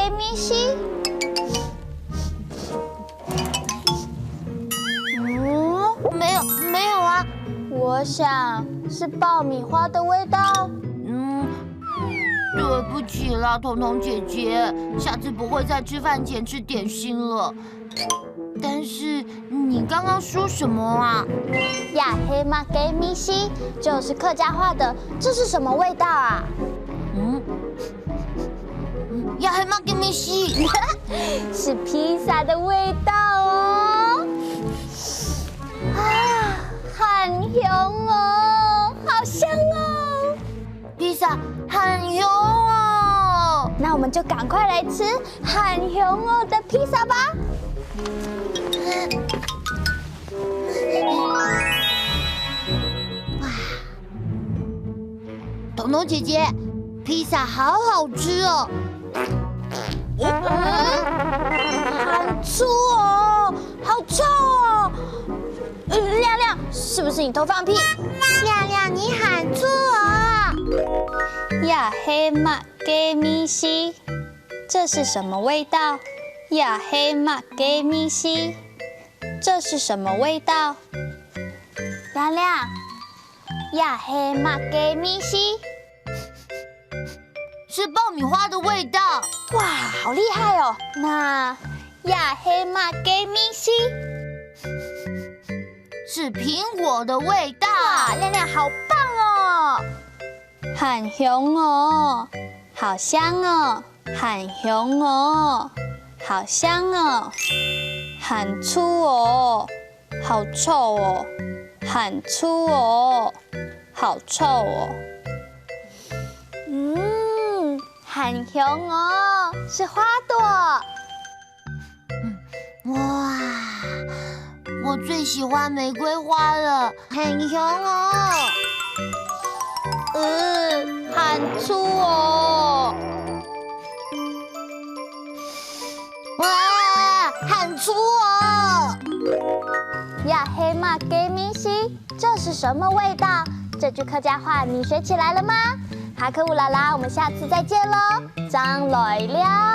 给米西。没有啊。我想是爆米花的味道。对不起啦，彤彤姐姐，下次不会再吃饭前吃点心了。但是你刚刚说什么啊？呀黑嘛给米西，就是客家话的，这是什么味道啊？呀黑嘛给米西，是披萨的味道哦。啊，很香哦，好香哦！披萨很油哦。那我们就赶快来吃很香哦的披萨吧。哇，彤彤姐姐，披萨好好吃哦。很粗哦，好臭哦！亮亮，是不是你偷放屁？亮亮，你喊错哦。呀黑嘛给米西，这是什么味道？呀黑嘛给米西，这是什么味道？亮亮，呀黑嘛给米西，是爆米花的味道。哇，好厉害哦！那呀黑嘛给米西，是苹果的味道。哇，亮亮好棒哦！很香哦，好香哦，很香哦，好香哦，很粗哦，好臭哦，很粗哦，好臭哦。很香哦，是花朵。哇，我最喜欢玫瑰花了，很香哦。很粗哦。哇，很粗哦。呀黑嘛给米西，这是什么味道？这句客家话你学起来了吗？哈克乌拉拉，我们下次再见喽，张来了。